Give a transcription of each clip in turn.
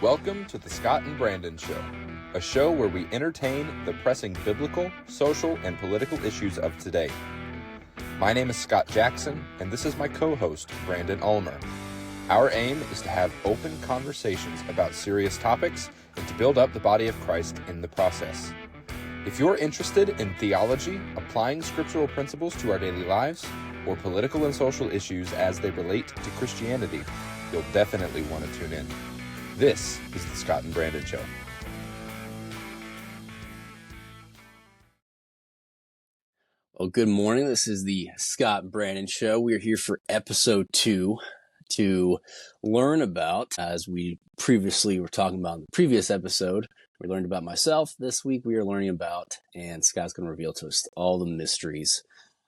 Welcome to the Scott and Brandon Show, a show where we entertain the pressing biblical, social, and political issues of today. My name is Scott Jackson, and this is my co-host, Brandon Ulmer. Our aim is to have open conversations about serious topics and to build up the body of Christ in the process. If you're interested in theology, applying scriptural principles to our daily lives, or political and social issues as they relate to Christianity, you'll definitely want to tune in. This is the Scott and Brandon Show. Well, good morning. This is the Scott and Brandon Show. We are here for episode 2 to learn about, as we previously were talking about in the previous episode, we learned about myself. This week we are learning about, and Scott's going to reveal to us all the mysteries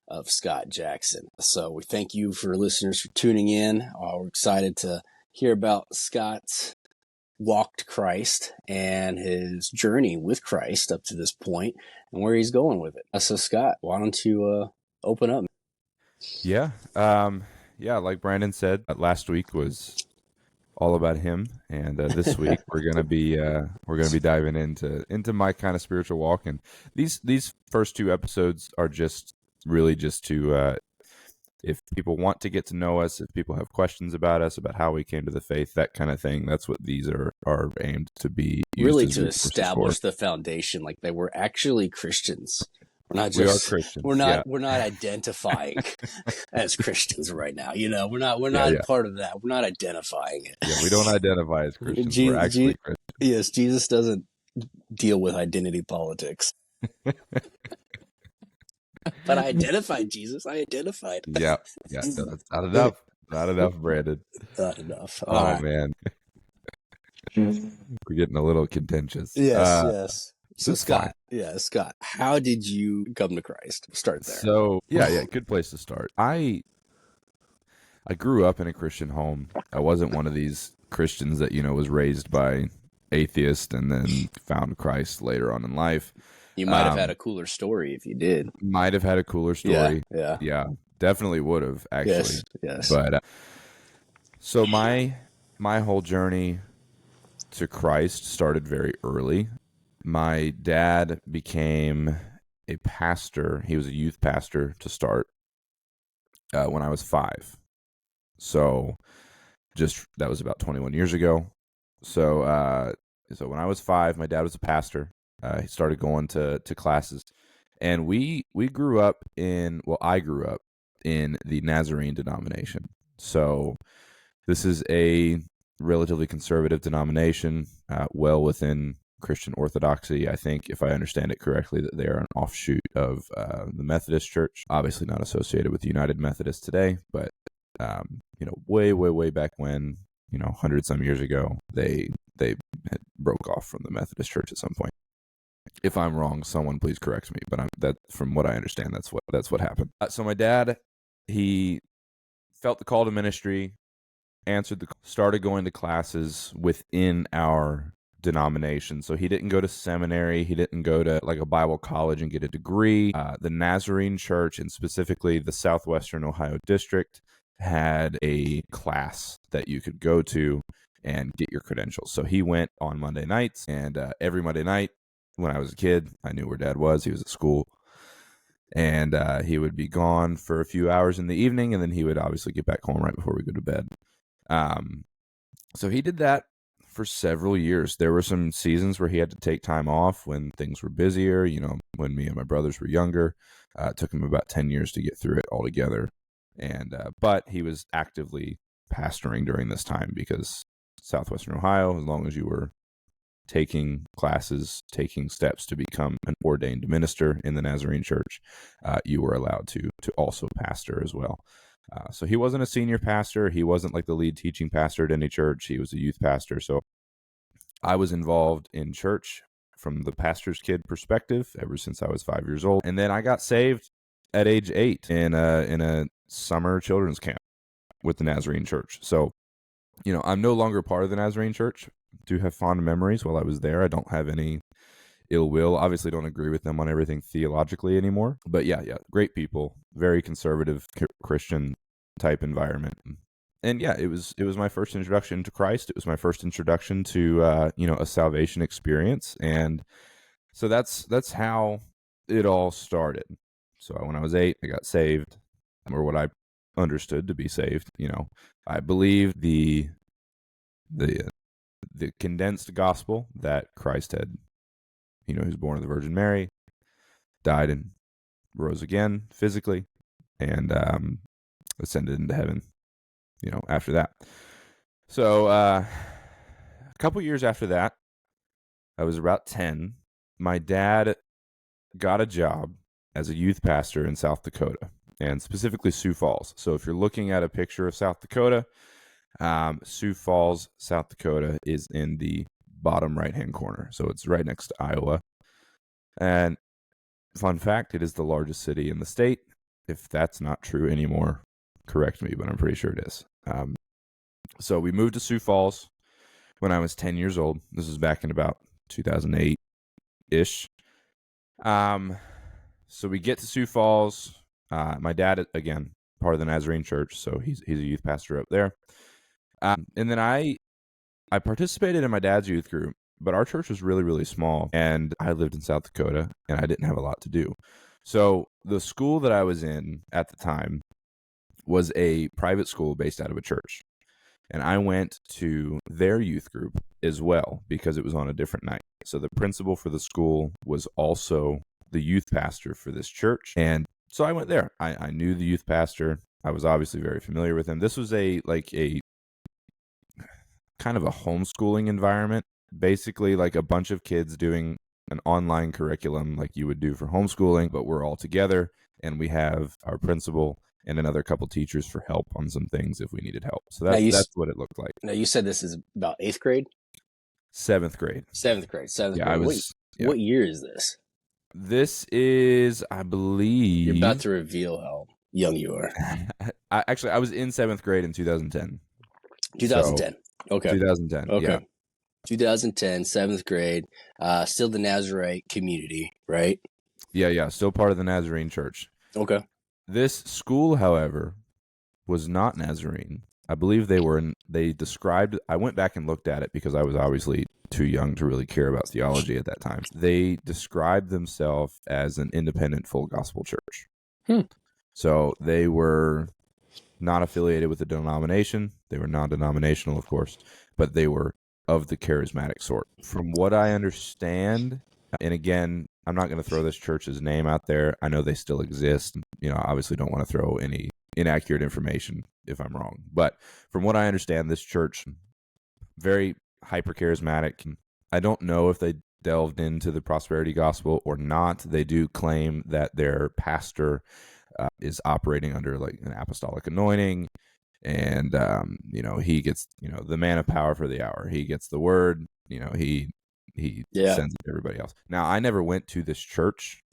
of Scott Jackson. So we thank you for listeners for tuning in. We're excited to hear about Scott's walk to Christ and his journey with Christ up to this point and where he's going with it. So Scott, why don't you open up? Yeah. Like Brandon said, last week was all about him, and this week we're gonna be diving into my kind of spiritual walk. And these first 2 episodes are just to if people want to get to know us, if people have questions about us, about how we came to the faith, that kind of thing, that's what these are aimed to be used really as to establish the foundation, like they were actually Christians. We're not just, we are Christians. We're not identifying as Christians right now. You know, we're not part of that. We're not identifying it. Yeah, we don't identify as Christians. We're actually Christians. Yes, Jesus doesn't deal with identity politics. But I identified Jesus. I identified. Yeah, that's not enough. Not enough, Brandon. Not enough. Oh, right. Man. We're getting a little contentious. Yes. So Scott, how did you come to Christ? Start there. So, good place to start. I grew up in a Christian home. I wasn't one of these Christians that, was raised by atheists and then found Christ later on in life. You might have had a cooler story if you did. Might have had a cooler story. Yeah. Definitely would have, actually. Yes. But so my whole journey to Christ started very early. My dad became a pastor. He was a youth pastor to start when I was 5. So that was about 21 years ago. So when I was 5, my dad was a pastor. He started going to classes, and I grew up in the Nazarene denomination. So this is a relatively conservative denomination, well within Christian orthodoxy. I think, if I understand it correctly, that they are an offshoot of the Methodist Church. Obviously not associated with the United Methodists today, but way back when, hundreds some years ago, they had broke off from the Methodist Church at some point. If I'm wrong, someone please correct me. But from what I understand, that's what happened. So my dad, he felt the call to ministry, started going to classes within our denomination. So he didn't go to seminary. He didn't go to like a Bible college and get a degree. The Nazarene Church, and specifically the Southwestern Ohio District, had a class that you could go to and get your credentials. So he went on Monday nights, and every Monday night when I was a kid, I knew where Dad was. He was at school, and he would be gone for a few hours in the evening, and then he would obviously get back home right before we go to bed. So he did that for several years. There were some seasons where he had to take time off when things were busier, when me and my brothers were younger. It took him about 10 years to get through it altogether. And but he was actively pastoring during this time, because Southwestern Ohio, as long as you were taking classes, taking steps to become an ordained minister in the Nazarene Church, you were allowed to also pastor as well. So he wasn't a senior pastor. He wasn't like the lead teaching pastor at any church. He was a youth pastor. So I was involved in church from the pastor's kid perspective ever since I was 5 years old. And then I got saved at age 8 in a summer children's camp with the Nazarene Church. So, I'm no longer part of the Nazarene Church. Do have fond memories while I was there. I don't have any ill will. Obviously don't agree with them on everything theologically anymore. But yeah, great people, very conservative Christian type environment. and yeah, it was my first introduction to Christ. It was my first introduction to a salvation experience, and so that's how it all started. So when I was 8, I got saved, or what I understood to be saved. I believed the the condensed gospel that Christ had, he was born of the Virgin Mary, died and rose again physically, and ascended into heaven. After that. So a couple years after that, I was about 10. My dad got a job as a youth pastor in South Dakota, and specifically Sioux Falls. So if you're looking at a picture of South Dakota, Sioux Falls, South Dakota is in the bottom right-hand corner. So it's right next to Iowa. And fun fact, it is the largest city in the state. If that's not true anymore, correct me, but I'm pretty sure it is. So we moved to Sioux Falls when I was 10 years old. This was back in about 2008-ish. So we get to Sioux Falls. My dad, again, part of the Nazarene Church, so he's a youth pastor up there. And then I participated in my dad's youth group, but our church was really, really small, and I lived in South Dakota, and I didn't have a lot to do. So the school that I was in at the time was a private school based out of a church. And I went to their youth group as well because it was on a different night. So the principal for the school was also the youth pastor for this church. And so I went there. I knew the youth pastor. I was obviously very familiar with him. This was a kind of a homeschooling environment, basically like a bunch of kids doing an online curriculum like you would do for homeschooling, but we're all together and we have our principal and another couple teachers for help on some things if we needed help. So that's what it looked like. Now you said this is about 8th grade? 7th grade. 7th grade. 7th Yeah, grade. What year is this? This is, I believe... You're about to reveal how young you are. I was in 7th grade in 2010. 2010. So, okay. 2010. Okay. Yeah. 2010, 7th grade. Still the Nazarite community, right? Yeah. Still part of the Nazarene Church. Okay. This school, however, was not Nazarene. I believe they described, I went back and looked at it because I was obviously too young to really care about theology at that time. They described themselves as an independent full gospel church. So they were not affiliated with a denomination. They were non-denominational, of course, but they were of the charismatic sort. From what I understand, and again, I'm not going to throw this church's name out there. I know they still exist. I obviously don't want to throw any inaccurate information if I'm wrong. But from what I understand, this church, very hyper-charismatic. I don't know if they delved into the prosperity gospel or not. They do claim that their pastor is operating under like an apostolic anointing. And, he gets, the man of power for the hour. He gets the word, he sends it to everybody else. Now, I never went to this church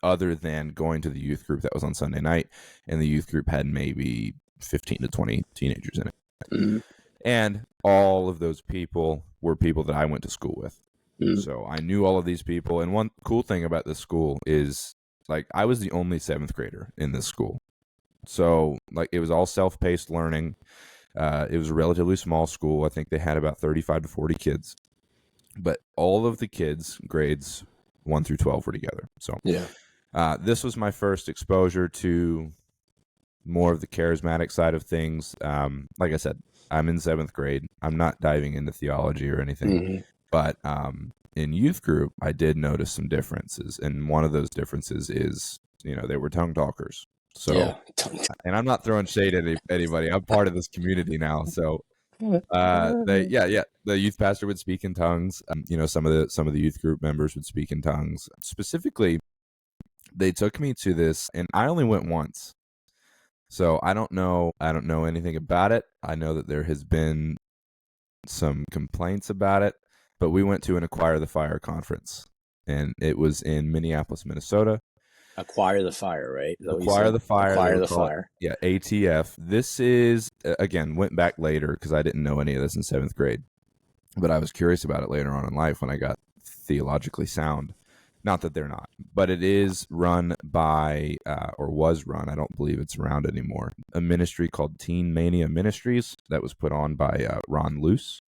other than going to the youth group that was on Sunday night, and the youth group had maybe 15 to 20 teenagers in it. Mm-hmm. And all of those people were people that I went to school with. Mm-hmm. So I knew all of these people. And one cool thing about this school is, like, I was the only 7th grader in this school. So, like, it was all self-paced learning. It was a relatively small school. I think they had about 35 to 40 kids. But all of the kids, grades 1 through 12, were together. So, this was my first exposure to more of the charismatic side of things. Like I said, I'm in 7th grade. I'm not diving into theology or anything. Mm-hmm. But in youth group, I did notice some differences. And one of those differences is, they were tongue talkers. So, and I'm not throwing shade at anybody. I'm part of this community now. So, the youth pastor would speak in tongues. Some of the youth group members would speak in tongues. Specifically, they took me to this, and I only went once. So I don't know anything about it. I know that there has been some complaints about it, but we went to an Acquire the Fire conference, and it was in Minneapolis, Minnesota. Acquire the Fire, right? Acquire the Fire. Acquire the Fire. Yeah, ATF. This is, again, went back later because I didn't know any of this in 7th grade, but I was curious about it later on in life when I got theologically sound. Not that they're not, but it is run by, or was run, I don't believe it's around anymore, a ministry called Teen Mania Ministries that was put on by Ron Luce.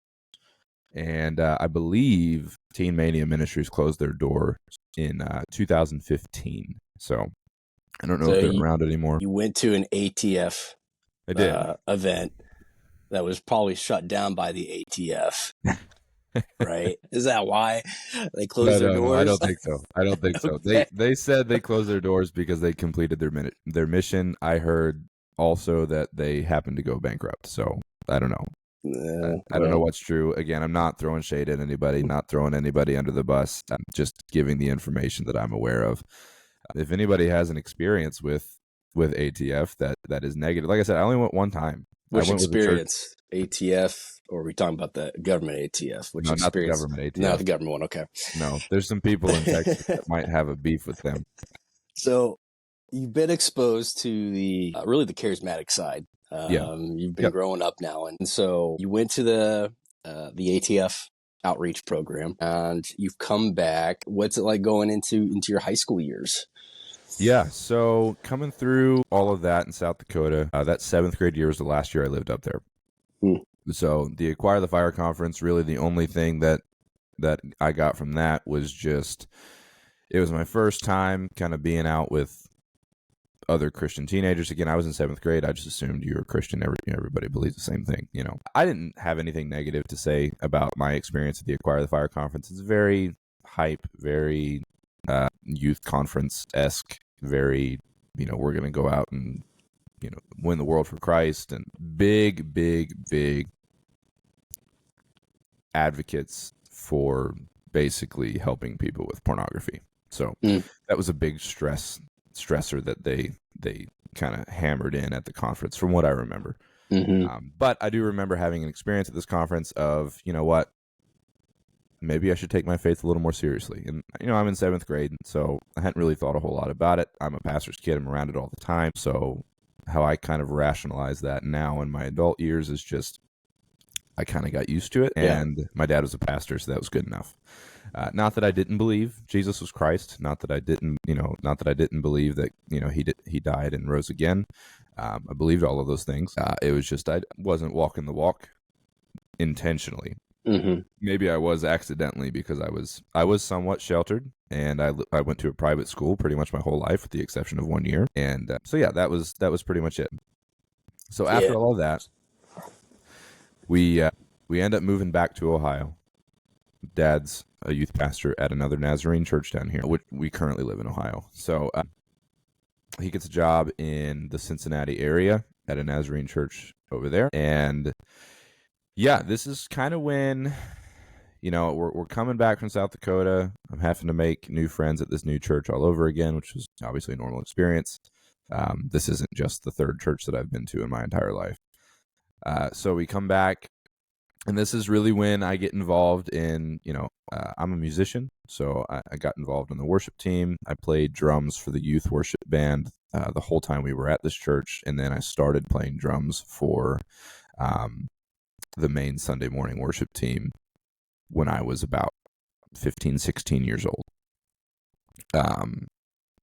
And I believe Teen Mania Ministries closed their door in 2015. So I don't know So if they're around anymore. you went to an ATF I did. event that was probably shut down by the ATF, right? Is that why they closed their No. I doors? don't think so. I don't think so. Okay. They said they closed their doors because they completed their mission. I heard also that they happened to go bankrupt. So I don't know. I don't know Well, what's true. Again, I'm not throwing shade at anybody, not throwing anybody under the bus. I'm just giving the information that I'm aware of. If anybody has an experience with ATF that is negative, like I said, I only went one time. I which went with the church. experience? ATF, or are we talking about the government ATF? Which No, not the experience? government No, ATF. the government one. Okay. No, there's some people in Texas that might have a beef with them. So you've been exposed to the really the charismatic side. Yeah. You've been Yep. growing up now, and so you went to the ATF outreach program, and you've come back. What's it like going into your high school years? Yeah, so coming through all of that in South Dakota, that 7th grade year was the last year I lived up there. So the Acquire the Fire conference, really the only thing that I got from that was just, it was my first time kind of being out with other Christian teenagers. Again, I was in 7th grade. I just assumed you were Christian. Everybody believes the same thing, you know. I didn't have anything negative to say about my experience at the Acquire the Fire conference. It's very hype, very youth conference-esque, very, you know, we're going to go out and, you know, win the world for Christ, and big advocates for basically helping people with pornography. So that was a big stressor that they kind of hammered in at the conference, from what I remember. But I do remember having an experience at this conference of, you know what, maybe I should take my faith a little more seriously. And, you know, I'm in 7th grade, so I hadn't really thought a whole lot about it. I'm a pastor's kid. I'm around it all the time. So how I kind of rationalize that now in my adult years is just, I kind of got used to it. And my dad was a pastor, so that was good enough. Not that I didn't believe Jesus was Christ. Not that I didn't believe that, you know, he died and rose again. I believed all of those things. It was just, I wasn't walking the walk intentionally. Maybe I was accidentally, because I was somewhat sheltered, and I went to a private school pretty much my whole life, with the exception of 1 year. And so yeah, that was pretty much it. So after all of that, we end up moving back to Ohio. Dad's a youth pastor at another Nazarene church down here. We currently live in Ohio. So he gets a job in the Cincinnati area at a Nazarene church over there. And yeah, this is kind of when, you know, we're coming back from South Dakota. I'm having to make new friends at this new church all over again, which was obviously a normal experience. This isn't just the 3rd church that I've been to in my entire life. So we come back, and this is really when I get involved in, you know, I'm a musician, so I got involved in the worship team. I played drums for the youth worship band the whole time we were at this church, and then I started playing drums for the main Sunday morning worship team when I was about 15, 16 years old.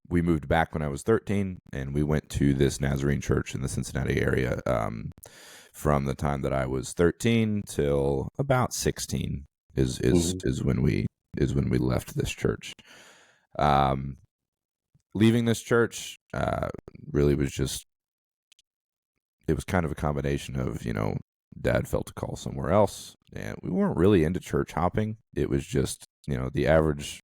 We moved back when I was 13, and we went to this Nazarene church in the Cincinnati area from the time that I was 13 till about 16 is when we left this church. Leaving this church really was just, it was kind of a combination of, you know, Dad felt a call somewhere else, and we weren't really into church hopping. It was just, you know, the average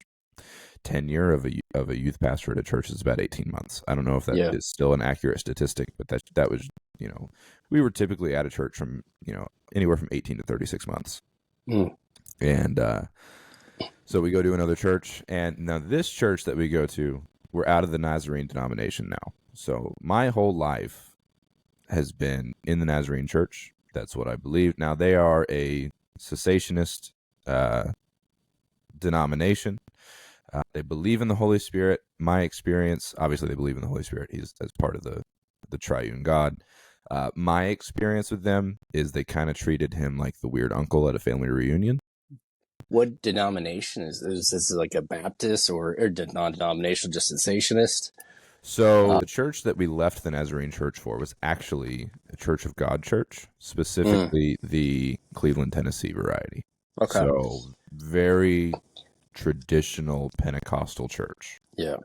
tenure of a youth pastor at a church is about 18 months. I don't know if that is still an accurate statistic, but that was, you know, we were typically at a church from, you know, anywhere from 18 to 36 months. And so we go to another church, and now this church that we go to, we're out of the Nazarene denomination now. So my whole life has been in the Nazarene church. That's what I believe. Now, they are a cessationist denomination. They believe in the Holy Spirit. My experience, obviously, they believe in the Holy Spirit. He's as part of the triune God. My experience with them is they kind of treated him like the weird uncle at a family reunion. What denomination is this? Like a Baptist or non-denominational, just cessationist? So the church that we left the Nazarene Church for was actually a Church of God church, Mm, specifically the Cleveland, Tennessee variety. okay. So very traditional Pentecostal church. Yeah.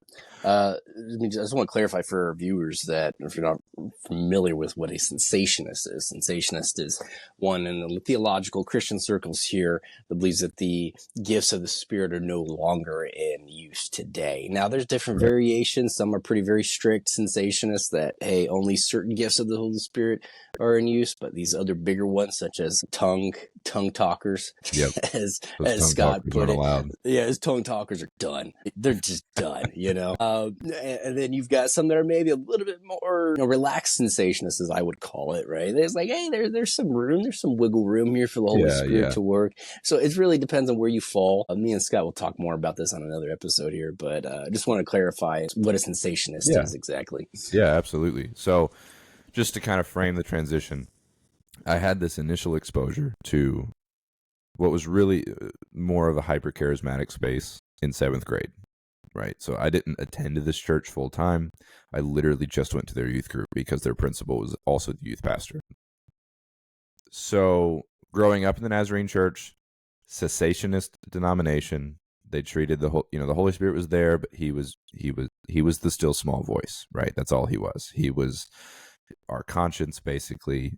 I just want to clarify for our viewers that if you're not familiar with what a cessationist is one in the theological Christian circles here that believes that the gifts of the Spirit are no longer in use today. Now, there's different Right. variations. Some are pretty very strict cessationists that, hey, only certain gifts of the Holy Spirit are in use, but these other bigger ones, such as tongue talkers, Yep. as Those tongue Scott talkers put aren't it, allowed. yeah, his tongue talkers are done. They're just done, you know. And then you've got some that are maybe a little bit more, relaxed sensationists, as I would call it, right? There's like, hey, there's some room, there's some wiggle room here for the Holy Yeah, Spirit yeah. to work. So it really depends on where you fall. Me and Scott will talk more about this on another episode here, but I just want to clarify what a sensationist Yeah. is exactly. Yeah, absolutely. So just to kind of frame the transition, I had this initial exposure to what was really more of a hyper charismatic space in seventh grade, right? So I didn't attend this church full time. I literally just went to their youth group because their principal was also the youth pastor. So growing up in the Nazarene church, cessationist denomination, they treated the whole, the Holy Spirit was there, but he was the still small voice, right? That's all he was. He was our conscience, basically.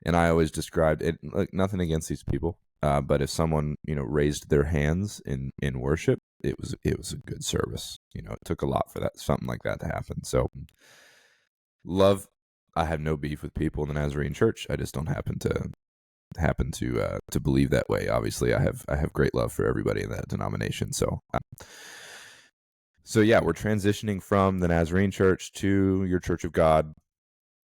And I always described it like nothing against these people, but if someone raised their hands in worship, it was a good service. It took a lot for something like that to happen. So love. I have no beef with people in the Nazarene Church. I just don't happen to believe that way. Obviously, I have great love for everybody in that denomination. So yeah, we're transitioning from the Nazarene Church to your Church of God,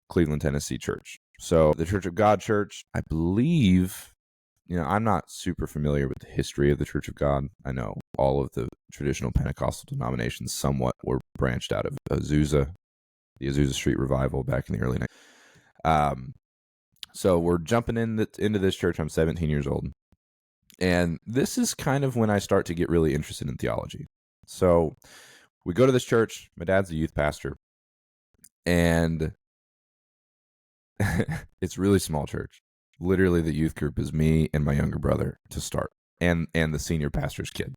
Cleveland, Tennessee church. So the Church of God church, I believe, I'm not super familiar with the history of the Church of God. I know all of the traditional Pentecostal denominations somewhat were branched out of Azusa, the Azusa Street Revival back in the early 90s. So we're jumping into this church. I'm 17 years old. And this is kind of when I start to get really interested in theology. So we go to this church. My dad's a youth pastor. And it's a really small church. Literally, the youth group is me and my younger brother to start, and the senior pastor's kid.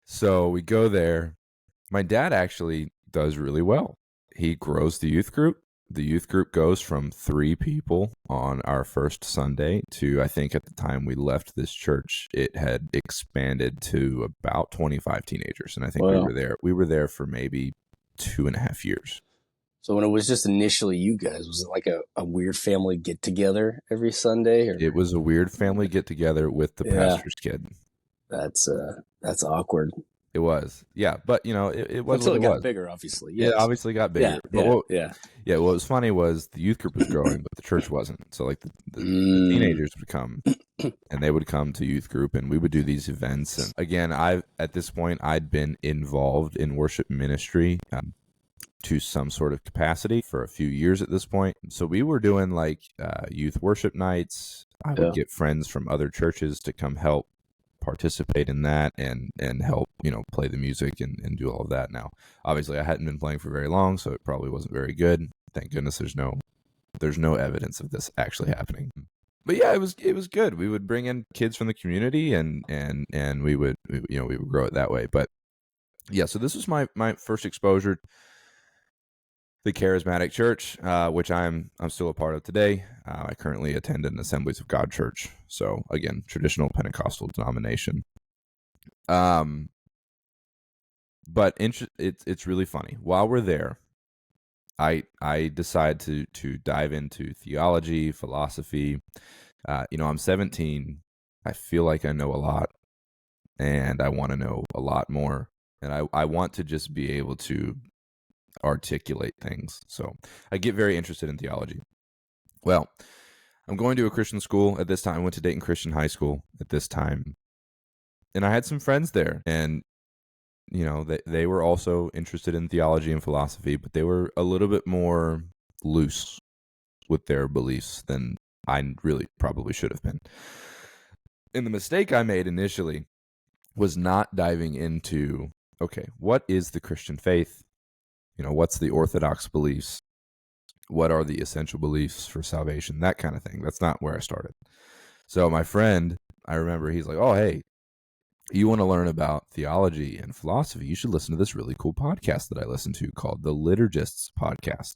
So we go there. My dad actually does really well. He grows the youth group. The youth group goes from 3 people on our first Sunday to, I think at the time we left this church, it had expanded to about 25 teenagers. And I think Wow. we were there for maybe 2.5 years. So when it was just initially you guys, was it like a weird family get together every Sunday, or? It was a weird family get together with the Yeah, pastor's kid. that's awkward. It was, yeah, but it was Until what it it got was. bigger, obviously. It Yes. obviously got Yeah, bigger, but yeah, yeah. what was funny was the youth group was growing, but the church wasn't. So like the Mm, teenagers would come, and they would come to youth group, and we would do these events. And again, at this point I'd been involved in worship ministry to some sort of capacity for a few years at this point. So we were doing like youth worship nights. I would yeah. get friends from other churches to come help participate in that and help play the music and do all of that. Now obviously I hadn't been playing for very long, so it probably wasn't very good. Thank goodness there's no evidence of this actually happening. But yeah, it was good. We would bring in kids from the community and we would we would grow it that way. But yeah, so this was my first exposure to the charismatic church, which I'm still a part of today. I currently attend an Assemblies of God church. So again, traditional Pentecostal denomination. But it's really funny. While we're there, I decide to dive into theology, philosophy. I'm 17. I feel like I know a lot, and I want to know a lot more. And I want to just be able to articulate things. So I get very interested in theology. Well, I'm going to a Christian school at this time. I went to Dayton Christian High School at this time. And I had some friends there. And, they were also interested in theology and philosophy, but they were a little bit more loose with their beliefs than I really probably should have been. And the mistake I made initially was not diving into, okay, what is the Christian faith? What's the orthodox beliefs? What are the essential beliefs for salvation? That kind of thing. That's not where I started. So my friend, I remember he's like, oh, hey, you want to learn about theology and philosophy, you should listen to this really cool podcast that I listen to called the Liturgists Podcast.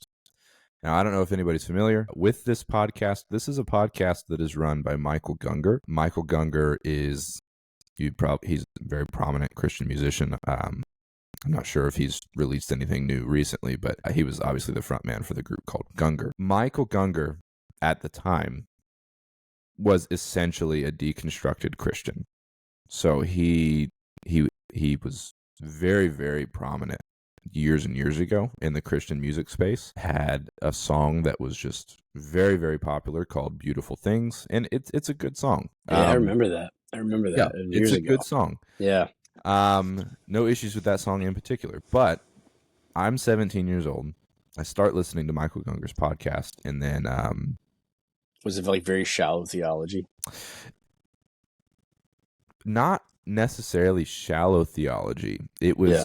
Now, I don't know if anybody's familiar with this podcast. This is a podcast that is run by Michael Gungor. Michael Gungor is, he's a very prominent Christian musician. I'm not sure if he's released anything new recently, but he was obviously the front man for the group called Gungor. Michael Gungor, at the time, was essentially a deconstructed Christian. So he was very, very prominent years and years ago in the Christian music space. Had a song that was just very, very popular called "Beautiful Things," and it's a good song. Yeah, I remember that. Yeah, Years it's a ago. good song. Yeah. No issues with that song in particular, but I'm 17 years old. I start listening to Michael Gungor's podcast, and then was it like very shallow theology? Not necessarily shallow theology. It was,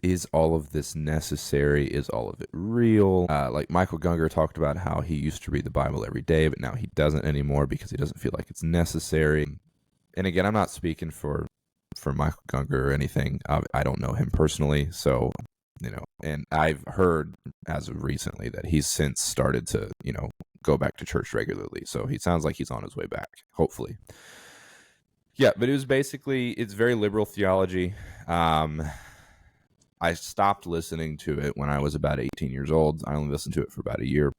is all of this necessary? Is all of it real? Like Michael Gungor talked about how he used to read the Bible every day, but now he doesn't anymore because he doesn't feel like it's necessary. And again, I'm not speaking for Michael Gungor or anything. I don't know him personally, so and I've heard as of recently that he's since started to go back to church regularly. So he sounds like he's on his way back, hopefully. Yeah, but it's very liberal theology. I stopped listening to it when I was about 18 years old. I only listened to it for about a year.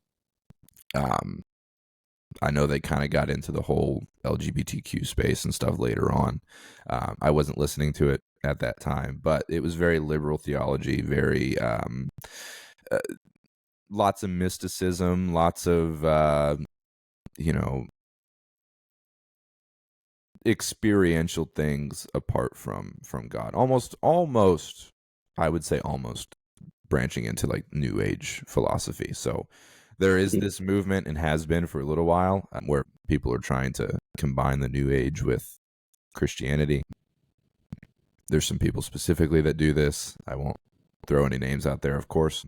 I know they kind of got into the whole LGBTQ space and stuff later on. I wasn't listening to it at that time, but it was very liberal theology, very lots of mysticism, lots of experiential things apart from God. Almost I would say almost branching into like new age philosophy. So there is this movement, and has been for a little while, where people are trying to combine the new age with Christianity. There's some people specifically that do this. I won't throw any names out there, of course.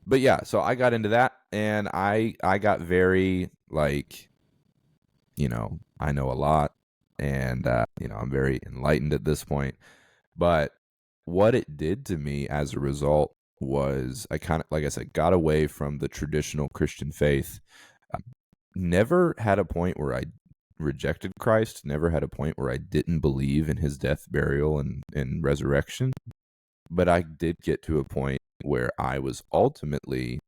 But yeah, so I got into that, and I got very like, I know a lot, and I'm very enlightened at this point. But what it did to me as a result was I kind of, like I said, got away from the traditional Christian faith. Never had a point where I rejected Christ, never had a point where I didn't believe in his death, burial, and resurrection. But I did get to a point where I was ultimately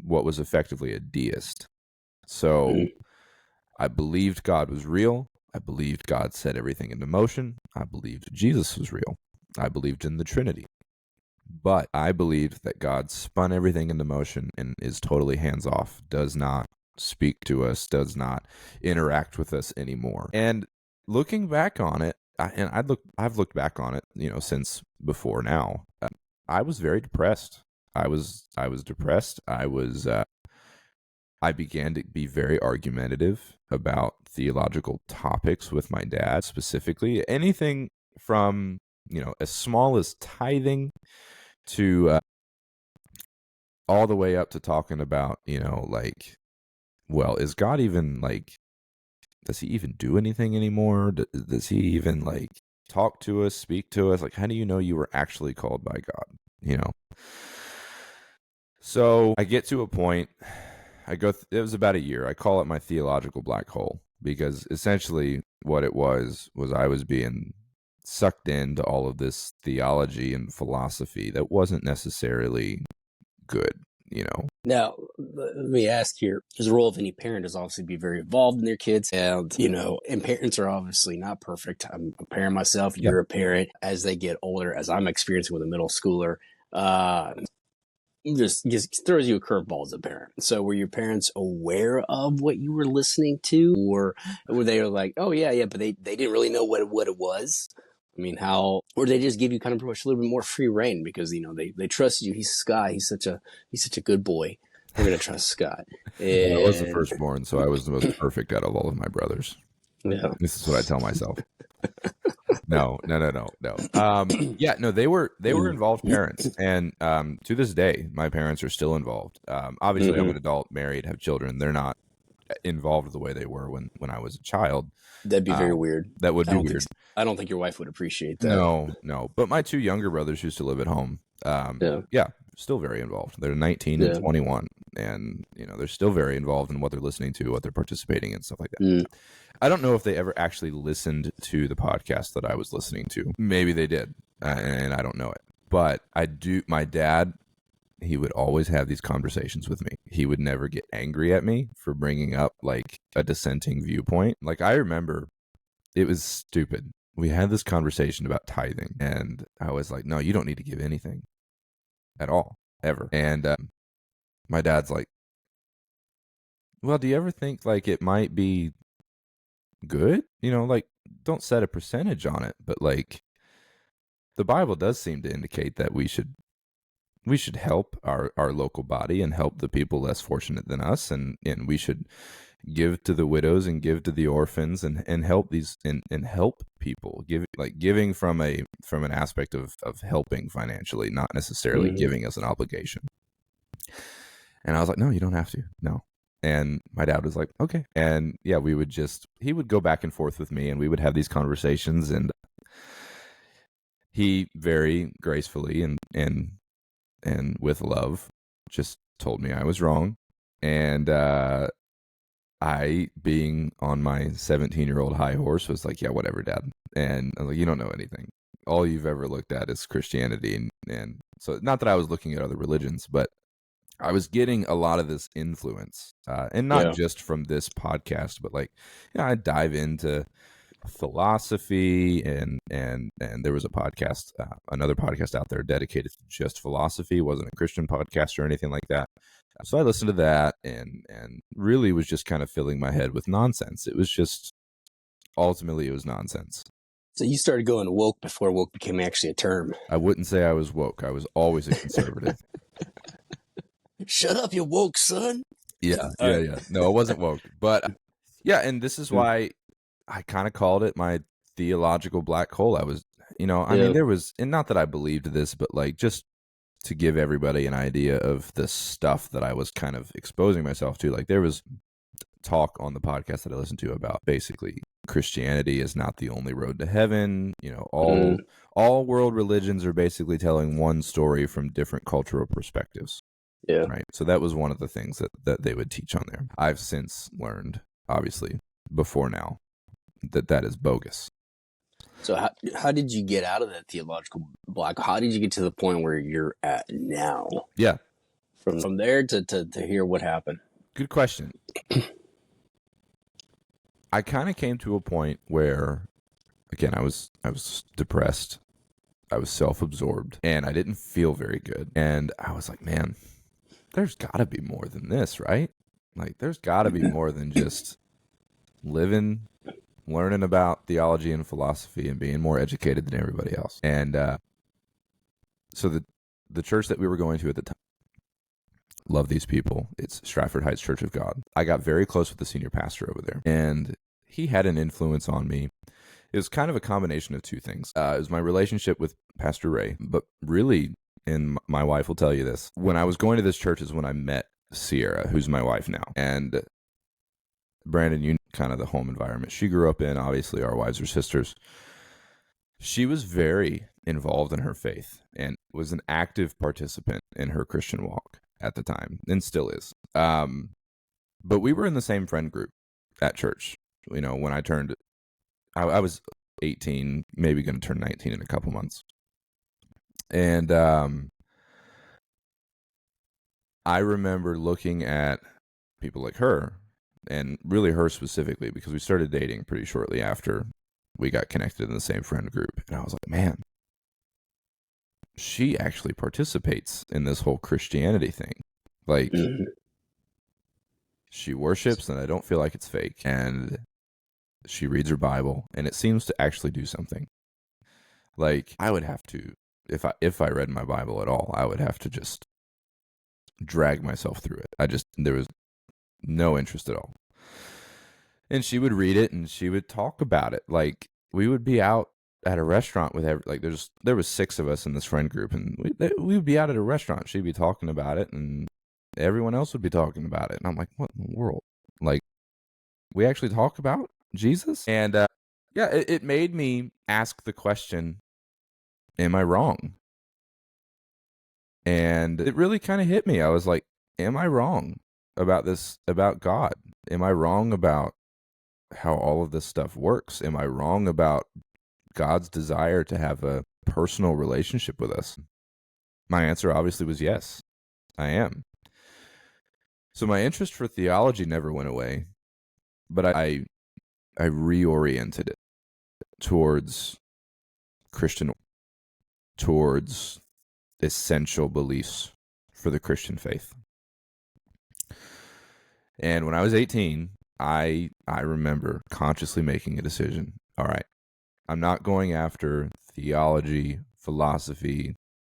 what was effectively a deist. So I believed God was real. I believed God set everything into motion. I believed Jesus was real. I believed in the Trinity. But I believed that God spun everything into motion and is totally hands off, does not speak to us, does not interact with us anymore. And looking back on it, I've looked back on it, since before now. I was very depressed. I was depressed. I began to be very argumentative about theological topics with my dad, specifically anything from as small as tithing to all the way up to talking about like, well, is God even like, does he even do anything anymore? Does he even like talk to us, speak to us? Like, how do you know you were actually called by God? So I get to a point, it was about a year. I call it my theological black hole, because essentially what it was I was being sucked into all of this theology and philosophy that wasn't necessarily good, Now, let me ask here, the role of any parent is obviously be very involved in their kids. And, and parents are obviously not perfect. I'm a parent myself. You're a parent. As they get older, as I'm experiencing with a middle schooler, just throws you a curveball as a parent. So were your parents aware of what you were listening to, or were they like, oh yeah, but they didn't really know what it was? I mean, or they just give you kind of a little bit more free reign because, they trust you. He's Sky. He's such a good boy. We're gonna trust Scott. I was the And firstborn, so I was the most perfect out of all of my brothers. yeah. This is what I tell myself. No, no, no, no, no. Yeah, no, they were involved parents, and to this day, my parents are still involved. Obviously, I'm Mm-hmm. an adult, married, have children. They're not involved the way they were when I was a child. That'd be very Um, weird. that would I be don't think weird. I don't think your wife would appreciate that. No, no. But my two younger brothers used to live at home. Yeah. Yeah, still very involved. They're 19 and Yeah. 21, and they're still very involved in what they're listening to, what they're participating in, stuff like that. Mm. I don't know if they ever actually listened to the podcast that I was listening to. Maybe they did, and I don't know it. But I do. My dad, he would always have these conversations with me. He would never get angry at me for bringing up like a dissenting viewpoint. Like I remember, it was stupid. We had this conversation about tithing, and I was like, "No, you don't need to give anything at all, ever." And my dad's like, "Well, do you ever think like it might be good? Like don't set a percentage on it, but like the Bible does seem to indicate that we should help our local body and help the people less fortunate than us, and we should give to the widows and give to the orphans and help these and help people, giving from an aspect of helping financially, not necessarily Mm-hmm. giving as an obligation." And I was like, "No, you don't have to. No." And my dad was like, "Okay." And yeah, he would go back and forth with me, and we would have these conversations, and he very gracefully and with love just told me I was wrong. And I, being on my 17-year-old high horse, was like, "Yeah, whatever, Dad." And I was like, "You don't know anything. All you've ever looked at is Christianity." And so, not that I was looking at other religions, but I was getting a lot of this influence, and not Yeah. just from this podcast, but like, I dive into philosophy, and there was another podcast out there dedicated to just philosophy. It wasn't a Christian podcast or anything like that. So I listened to that, and really was just kind of filling my head with nonsense. It was just, ultimately, it was nonsense. So you started going woke before woke became actually a term. I wouldn't say I was woke. I was always a conservative. Shut up, you woke son. Yeah, All yeah, right. yeah. No, I wasn't woke, but yeah, and this is why I kind of called it my theological black hole. I was, I mean, Yeah. there was, and not that I believed this, but like just to give everybody an idea of the stuff that I was kind of exposing myself to. Like there was talk on the podcast that I listened to about basically Christianity is not the only road to heaven. Mm. All world religions are basically telling one story from different cultural perspectives. Yeah. Right. So that was one of the things that they would teach on there. I've since learned, obviously, before now, that is bogus. So how did you get out of that theological block? How did you get to the point where you're at now? Yeah. From there to hear what happened. Good question. I kind of came to a point where, again, I was depressed. I was self-absorbed, and I didn't feel very good. And I was like, man, there's got to be more than this, right? Like, there's got to be more than just living, learning about theology and philosophy and being more educated than everybody else. And so the church that we were going to at the time, love these people. It's Stratford Heights Church of God. I got very close with the senior pastor over there, and he had an influence on me. It was kind of a combination of two things. It was my relationship with Pastor Ray, but really, and my wife will tell you this, when I was going to this church is when I met Sierra, who's my wife now. And Brandon, you know kind of the home environment she grew up in. Obviously, our wives are sisters. She was very involved in her faith and was an active participant in her Christian walk at the time, and still is. But we were in the same friend group at church. When I was 18, maybe going to turn 19 in a couple months. And I remember looking at people like her, and really her specifically, because we started dating pretty shortly after we got connected in the same friend group. And I was like, man, she actually participates in this whole Christianity thing. Like, she worships, and I don't feel like it's fake. And she reads her Bible, and it seems to actually do something. Like, I would have to, if I read my Bible at all, I would have to just drag myself through it. There was no interest at all. And she would read it and she would talk about it. Like, we would be out at a restaurant with there was 6 of us in this friend group, and we would be out at a restaurant. She'd be talking about it, and everyone else would be talking about it. And I'm like, what in the world? Like, we actually talk about Jesus? And yeah, it made me ask the question, am I wrong? And it really kind of hit me. I was like, am I wrong about this, about God? Am I wrong about how all of this stuff works? Am I wrong about God's desire to have a personal relationship with us? My answer obviously was yes, I am. So my interest for theology never went away, but I reoriented it towards Christian, towards essential beliefs for the Christian faith. And when I was 18, I remember consciously making a decision. All right, I'm not going after theology, philosophy,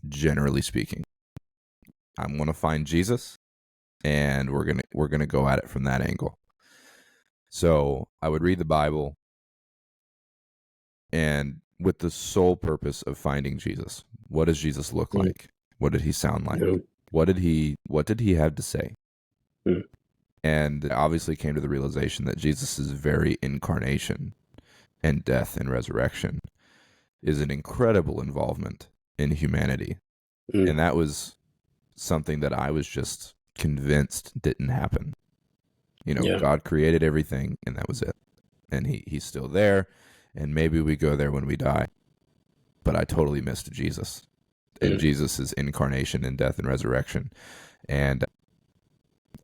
generally speaking. I'm going to find Jesus, and we're going to go at it from that angle. So I would read the Bible, and with the sole purpose of finding Jesus. What does Jesus look like? What did he sound like? What did he have to say? And obviously came to the realization that Jesus' very incarnation and death and resurrection is an incredible involvement in humanity. And that was something that I was just convinced didn't happen. God created everything, and that was it. And he's still there, and maybe we go there when we die. But I totally missed Jesus and Jesus' incarnation and death and resurrection. And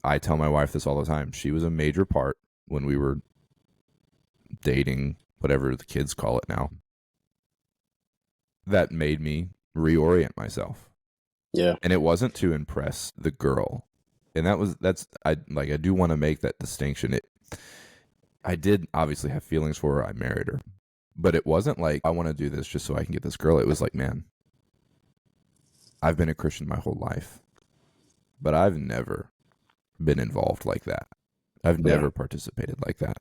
I tell my wife this all the time. She was a major part when we were dating, whatever the kids call it now. That made me reorient myself. Yeah. And it wasn't to impress the girl. And I do want to make that distinction. I did obviously have feelings for her. I married her. But it wasn't like, I want to do this just so I can get this girl. It was like, man, I've been a Christian my whole life, but I've never been involved like that. I've never participated like that.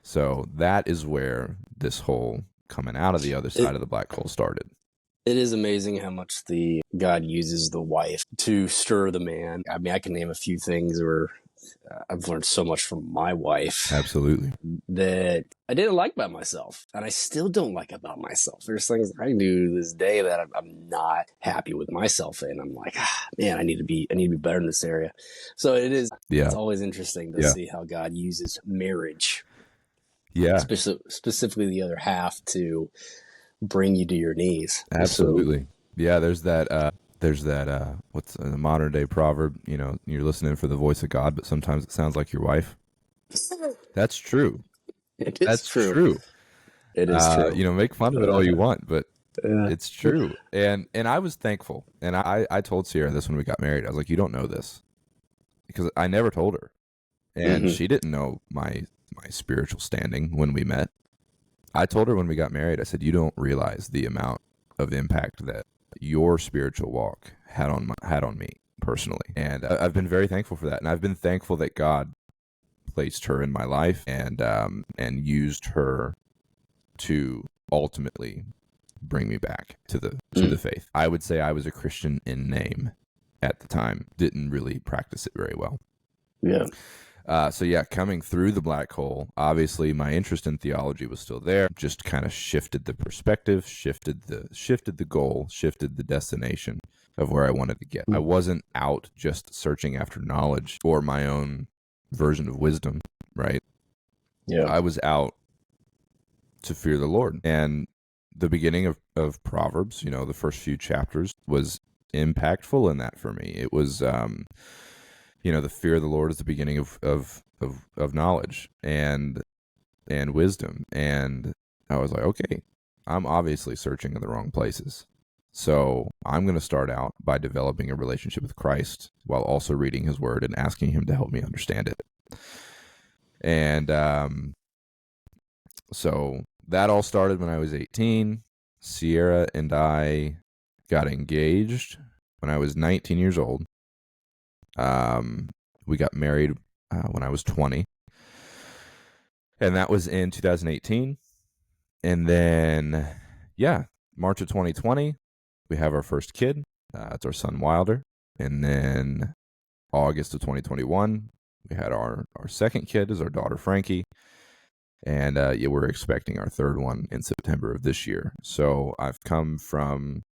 So that is where this whole coming out of the other side of the black hole started. It is amazing how much God uses the wife to stir the man. I mean, I can name a few things where I've learned so much from my wife. Absolutely. That I didn't like about myself, and I still don't like about myself. There's things I do this day that I'm not happy with myself in. I'm like, man, I need to be better in this area. So it's always interesting to see how God uses marriage, specifically the other half, to bring you to your knees. Absolutely. So, yeah, there's that what's a modern day proverb, you're listening for the voice of God, but sometimes it sounds like your wife. That's true. That's true. It is true. Make fun of it all you want, but it's true. And I was thankful. And I told Sierra this when we got married. I was like, you don't know this, because I never told her. And she didn't know my spiritual standing when we met. I told her when we got married, I said, you don't realize the amount of impact that your spiritual walk had on me personally. And I've been very thankful for that. And I've been thankful that God placed her in my life and used her to ultimately bring me back to the faith. I would say I was a Christian in name at the time. Didn't really practice it very well. Yeah. Coming through the black hole, obviously my interest in theology was still there. Just kind of shifted the perspective, shifted the goal, shifted the destination of where I wanted to get. I wasn't out just searching after knowledge or my own version of wisdom, right? Yeah. I was out to fear the Lord. And the beginning of Proverbs, the first few chapters, was impactful in that for me. It was the fear of the Lord is the beginning of knowledge and wisdom. And I was like, okay, I'm obviously searching in the wrong places. So I'm going to start out by developing a relationship with Christ while also reading his word and asking him to help me understand it. And so that all started when I was 18. Sierra and I got engaged when I was 19 years old. We got married when I was 20, and that was in 2018. And then, March of 2020, we have our first kid. It's our son Wilder. And then August of 2021, we had our second kid, is our daughter Frankie. And we're expecting our third one in September of this year. So I've come from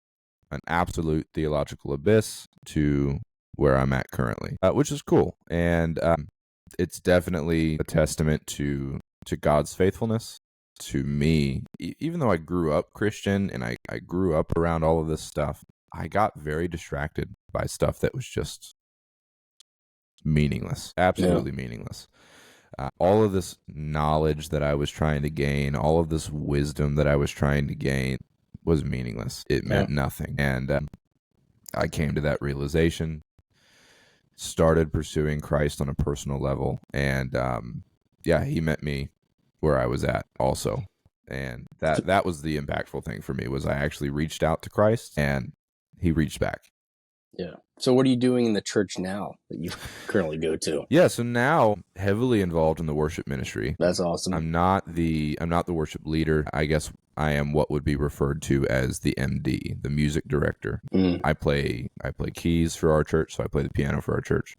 an absolute theological abyss to where I'm at currently, which is cool. And it's definitely a testament to God's faithfulness to me. Even though I grew up Christian and I grew up around all of this stuff, I got very distracted by stuff that was just meaningless, absolutely meaningless. All of this knowledge that I was trying to gain, all of this wisdom that I was trying to gain was meaningless. It meant nothing. And I came to that realization, started pursuing Christ on a personal level. And he met me where I was at also. And that was the impactful thing for me, was I actually reached out to Christ and he reached back. Yeah. So what are you doing in the church now that you currently go to? Yeah, so now heavily involved in the worship ministry. That's awesome. I'm not the worship leader. I guess I am what would be referred to as the MD, the music director. I play keys for our church, so I play the piano for our church.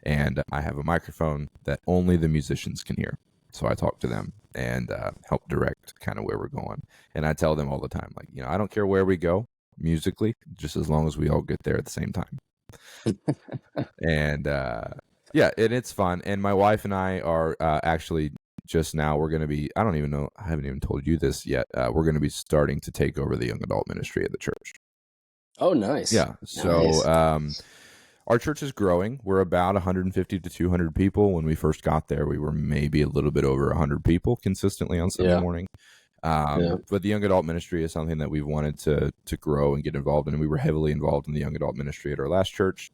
And I have a microphone that only the musicians can hear. So I talk to them and help direct kind of where we're going. And I tell them all the time, like, I don't care where we go musically, just as long as we all get there at the same time. And and it's fun. And my wife and I are actually just now, we're going to be, I haven't even told you this yet. We're going to be starting to take over the young adult ministry at the church. Oh, nice. Yeah. So our church is growing. We're about 150 to 200 people. When we first got there, we were maybe a little bit over 100 people consistently on Sunday morning. But the young adult ministry is something that we've wanted to grow and get involved in. And we were heavily involved in the young adult ministry at our last church.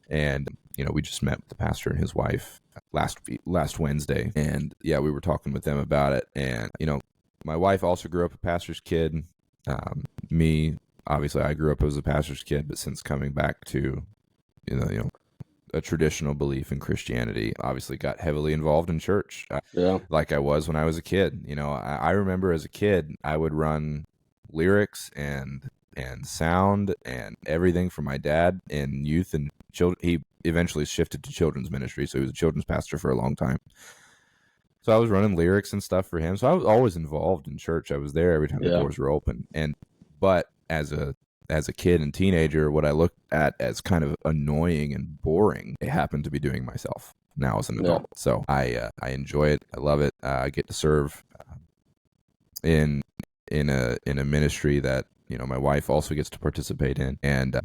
And, we just met with the pastor and his wife last Wednesday. And we were talking with them about it. And, my wife also grew up a pastor's kid. Me, obviously I grew up as a pastor's kid, but since coming back to, a traditional belief in Christianity, obviously got heavily involved in church, like I was when I was a kid. I remember as a kid, I would run lyrics and sound and everything for my dad in youth and children. He eventually shifted to children's ministry, so he was a children's pastor for a long time. So I was running lyrics and stuff for him. So I was always involved in church. I was there every time the doors were open. But as a kid and teenager, what I looked at as kind of annoying and boring, I happened to be doing myself now as an adult. So I enjoy it. I love it. I get to serve in a ministry that my wife also gets to participate in, and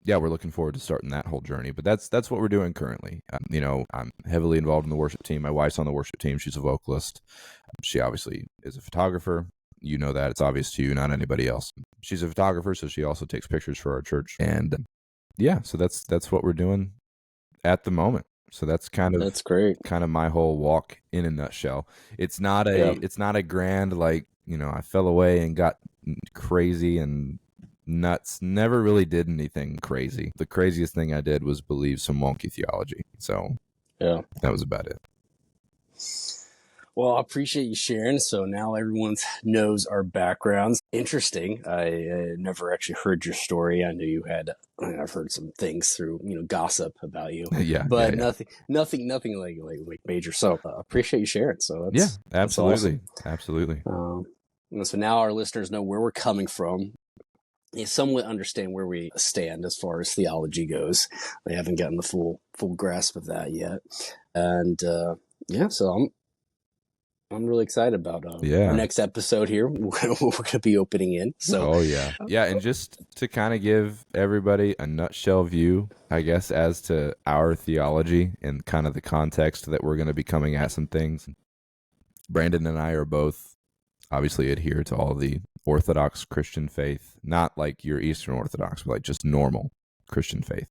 we're looking forward to starting that whole journey. But that's what we're doing currently. I'm heavily involved in the worship team. My wife's on the worship team. She's a vocalist. She obviously is a photographer. You know that. It's obvious to you, not anybody else. She's a photographer, so she also takes pictures for our church. And so that's what we're doing at the moment. So that's great. Kind of my whole walk in a nutshell. It's not a grand, like, I fell away and got crazy and nuts. Never really did anything crazy. The craziest thing I did was believe some wonky theology. So that was about it. Well, I appreciate you sharing. So now everyone knows our backgrounds. Interesting. I never actually heard your story. I knew I've heard some things through, gossip about you. But nothing like major. So I appreciate you sharing. So that's absolutely. That's awesome. Absolutely. So now our listeners know where we're coming from. They somewhat understand where we stand as far as theology goes. They haven't gotten the full grasp of that yet. And so I'm really excited about our next episode here. We're going to be opening in. So, and just to kind of give everybody a nutshell view, I guess, as to our theology and kind of the context that we're going to be coming at some things. Brandon and I are both obviously adhere to all the Orthodox Christian faith, not like your Eastern Orthodox, but like just normal Christian faith.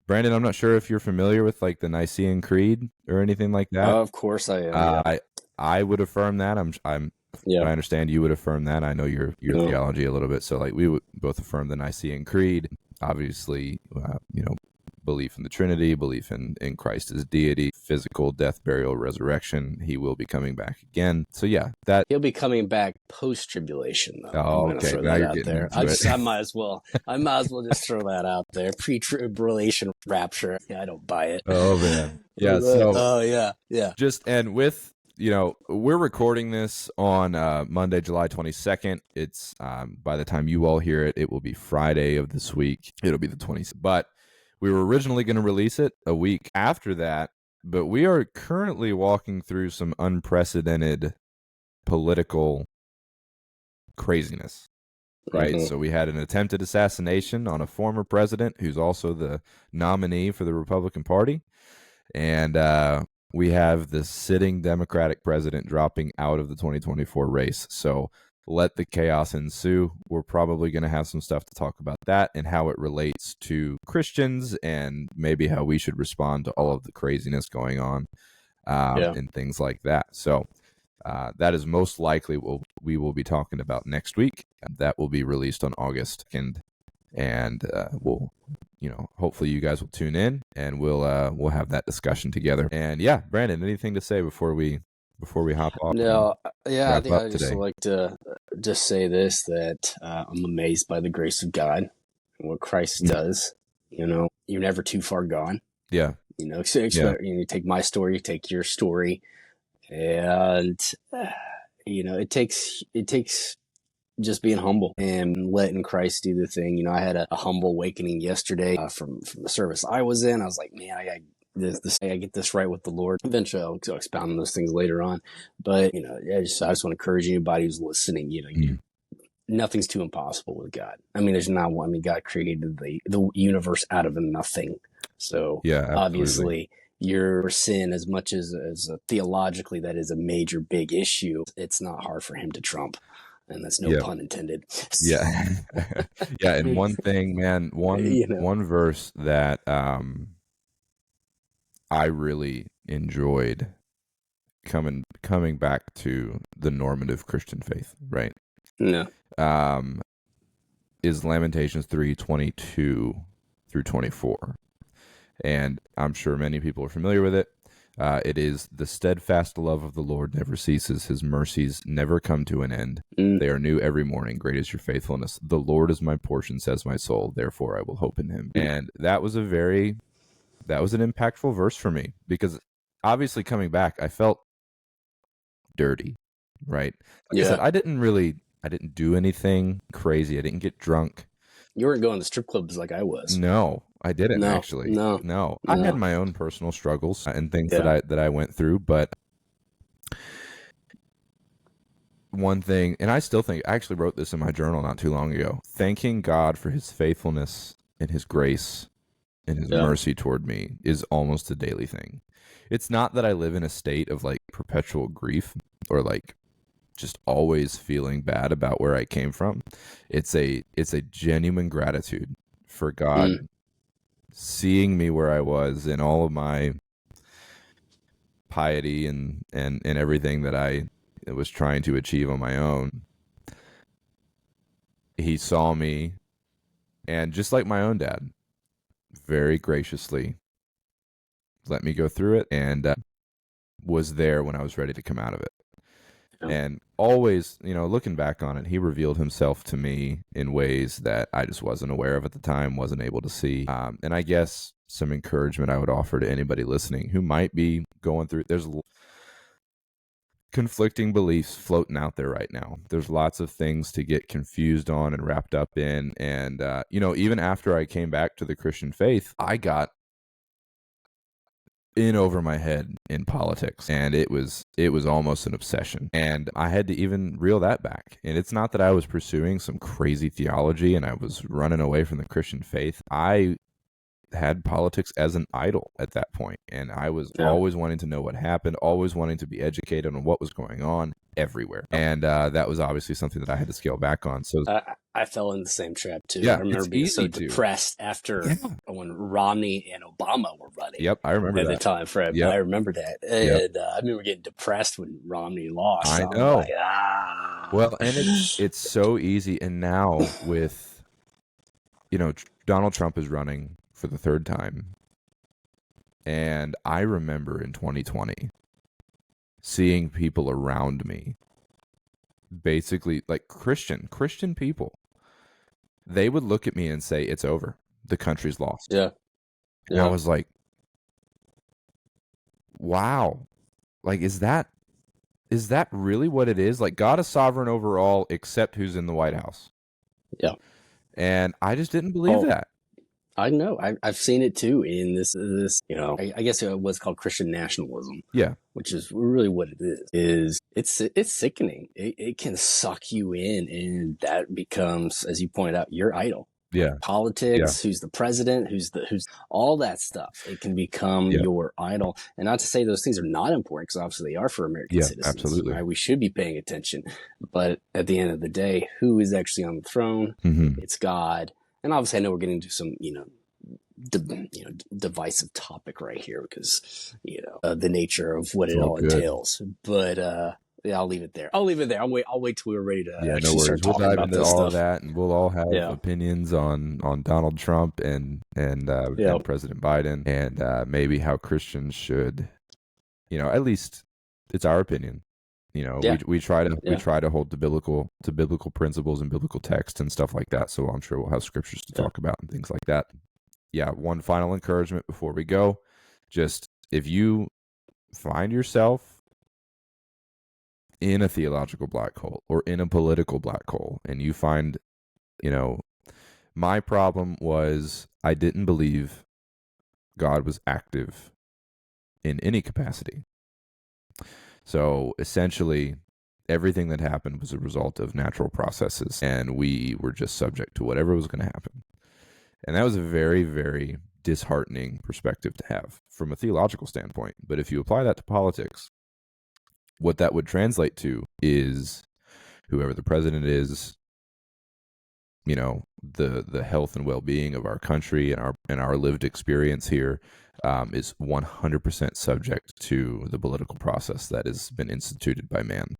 Brandon, I'm not sure if you're familiar with like the Nicene Creed or anything like that. Of course I am. I would affirm that. I understand you would affirm that. I know your theology a little bit. So like we would both affirm the Nicene Creed. Obviously, belief in the Trinity, belief in Christ as deity, physical death, burial, resurrection. He will be coming back again. So yeah, that. He'll be coming back post tribulation, though. I'm Oh, going to okay. throw Now that you're out getting there. into it. I might as well. I might as well just throw that out there. Pre-tribulation rapture. Yeah, I don't buy it. Oh man. Yeah. So. Oh yeah. And with, we're recording this on Monday, July 22nd. It's by the time you all hear it, it will be Friday of this week. It'll be the 20th. But we were originally going to release it a week after that. But we are currently walking through some unprecedented political craziness. Right. Mm-hmm. So we had an attempted assassination on a former president who's also the nominee for the Republican Party. And we have the sitting Democratic president dropping out of the 2024 race. So let the chaos ensue. We're probably going to have some stuff to talk about that and how it relates to Christians and maybe how we should respond to all of the craziness going on and things like that. So that is most likely what we will be talking about next week. That will be released on August 2nd. And we'll, hopefully you guys will tune in and we'll have that discussion together. And yeah, Brandon, anything to say before we hop off? No, yeah, I think I just today? like to just say this, that I'm amazed by the grace of God and what Christ does. You're never too far gone. Yeah. You take my story, you take your story, and it takes just being humble and letting Christ do the thing. I had a humble awakening yesterday from the service I was in. I was like, man, I get this right with the Lord. Eventually, I'll expound on those things later on. But I just want to encourage anybody who's listening. Nothing's too impossible with God. I mean, there's not one. I mean, God created the universe out of nothing. So obviously, your sin, as much as theologically that is a major big issue, it's not hard for Him to trump. And that's no pun intended. Yeah. Yeah. And one thing, man, one verse that I really enjoyed coming back to the normative Christian faith, right? No. Is Lamentations 3:22 through 24. And I'm sure many people are familiar with it. It is, the steadfast love of the Lord never ceases. His mercies never come to an end. They are new every morning. Great is your faithfulness. The Lord is my portion, says my soul. Therefore I will hope in him. And that was an impactful verse for me, because obviously coming back, I felt dirty, right? Like I said, I didn't do anything crazy. I didn't get drunk. You weren't going to strip clubs like I was. No, I didn't actually. No. I had my own personal struggles and things that I went through, but one thing, and I still think, I actually wrote this in my journal not too long ago, thanking God for his faithfulness and his grace and his mercy toward me is almost a daily thing. It's not that I live in a state of like perpetual grief or like just always feeling bad about where I came from. It's a genuine gratitude for God seeing me where I was in all of my piety and everything that I was trying to achieve on my own. He saw me, and just like my own dad, very graciously let me go through it and was there when I was ready to come out of it. And always, looking back on it, he revealed himself to me in ways that I just wasn't aware of at the time, wasn't able to see. And I guess some encouragement I would offer to anybody listening who might be going through, there's conflicting beliefs floating out there right now. There's lots of things to get confused on and wrapped up in. And, even after I came back to the Christian faith, I got in over my head in politics, and it was almost an obsession, and I had to even reel that back. And it's not that I was pursuing some crazy theology and I was running away from the Christian faith. I had politics as an idol at that point, and I was always wanting to know what happened, always wanting to be educated on what was going on everywhere. And that was obviously something that I had to scale back on. So I fell in the same trap too. Yeah, I remember being so depressed after when Romney and Obama were running. Yep, I remember at that. the time, Fred. Yep. I remember that, and I remember getting depressed when Romney lost. I know. Well, and it's so easy. And now with Donald Trump is running for the third time, And I remember in 2020 seeing people around me, basically like Christian people, they would look at me and say, "It's over. The country's lost." Yeah. And I Yeah. was like, wow, like, is that really what it is? Like, God is sovereign over all except who's in the White House. Yeah. And I just didn't believe Oh, that. I know. I've seen it too in this, I guess what's called Christian nationalism, Yeah. which is really what it is it's sickening. It can suck you in, and that becomes, as you pointed out, your idol. Yeah. Like politics, who's the president, who's all that stuff. It can become Yeah. your idol. And not to say those things are not important, because obviously they are for American Yeah, citizens, absolutely. right? We should be paying attention. But at the end of the day, who is actually on the throne? Mm-hmm. It's God. And obviously, I know we're getting into some, divisive topic right here, because the nature of what it all good. entails. But yeah, I'll leave it there. I'll wait till we're ready to Yeah, no actually worries. start We'll talking dive about into this all stuff. of that, and we'll all have Yeah. opinions on Donald Trump and President Biden, and maybe how Christians should, at least it's our opinion. Yeah. We try to Yeah. we try to hold to biblical principles and biblical text and stuff like that. So I'm sure we'll have scriptures to talk about and things like that. Yeah, one final encouragement before we go. Just, if you find yourself in a theological black hole or in a political black hole, and you find, my problem was I didn't believe God was active in any capacity. So essentially, everything that happened was a result of natural processes, and we were just subject to whatever was going to happen. And that was a very, very disheartening perspective to have from a theological standpoint. But if you apply that to politics, what that would translate to is whoever the president is, the health and well-being of our country and our lived experience here is 100% subject to the political process that has been instituted by man.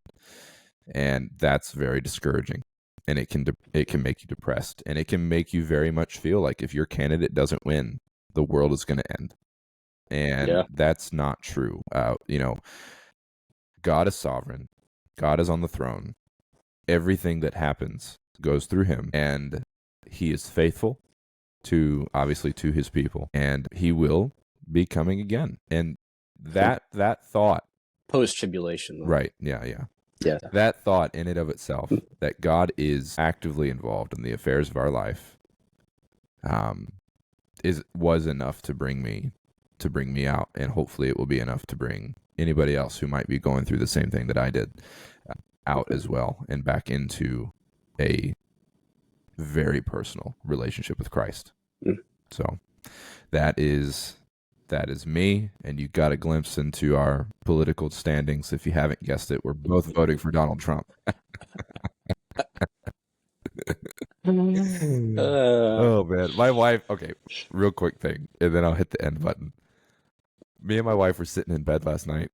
And that's very discouraging. And it can make you depressed, and it can make you very much feel like if your candidate doesn't win, the world is going to end. And that's not true. God is sovereign. God is on the throne. Everything that happens goes through him, and he is faithful to his people, and he will be coming again. And that thought, post-tribulation, right? Yeah. Yeah. That thought in and of itself, that God is actively involved in the affairs of our life, was enough to bring me out, and hopefully it will be enough to bring anybody else who might be going through the same thing that I did out as well, and back into a very personal relationship with Christ. So that is me, and you got a glimpse into our political standings. If you haven't guessed it, we're both voting for Donald Trump. Oh man, my wife. Okay, real quick thing, and then I'll hit the end button. Me and my wife were sitting in bed last night,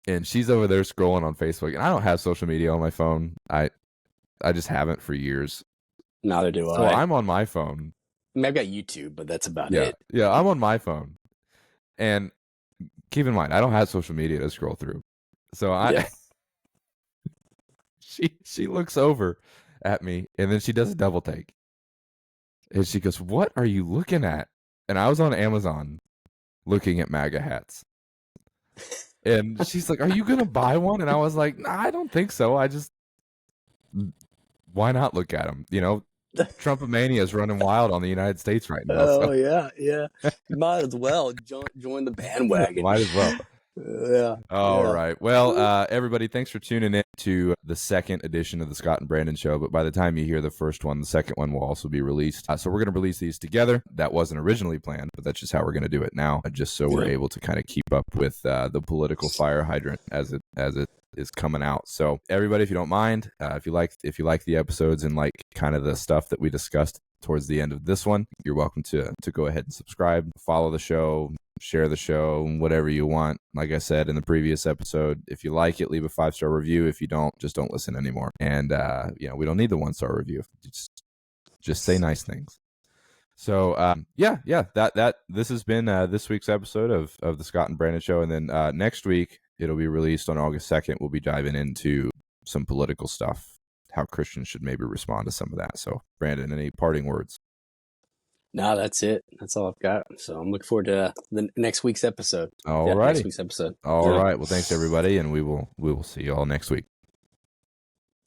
and she's over there scrolling on Facebook, and I don't have social media on my phone. I just haven't for years. Neither do I. So I'm on my phone. I mean, I've got YouTube, but that's about it. Yeah, I'm on my phone. And keep in mind, I don't have social media to scroll through. So she looks over at me, and then she does a double take. And she goes, "What are you looking at?" And I was on Amazon looking at MAGA hats. And she's like, "Are you going to buy one?" And I was like, "Nah, I don't think so. Why not look at them? Trumpomania is running wild on the United States right now." Oh, yeah. You might as well join the bandwagon. Might as well. Yeah. All right. Well, everybody, thanks for tuning in to the second edition of the Scott and Brandon Show. But by the time you hear the first one, the second one will also be released. So we're going to release these together. That wasn't originally planned, but that's just how we're going to do it now, just so we're able to kind of keep up with the political fire hydrant as it is coming out. So everybody, if you don't mind, if you like the episodes and like kind of the stuff that we discussed towards the end of this one, you're welcome to go ahead and subscribe, follow the show, share the show, whatever you want. Like I said in the previous episode, if you like it, leave a 5-star review. If you don't, just don't listen anymore. And we don't need the 1-star review. Just say nice things. So that this has been this week's episode of the Scott and Brandon Show, and then next week it'll be released on August 2nd. We'll be diving into some political stuff, how Christians should maybe respond to some of that. So, Brandon, any parting words? No, that's it. That's all I've got. So I'm looking forward to the next week's episode. All Yeah, next righty. week's episode. All Yeah. right. Well, thanks everybody, and we will see you all next week.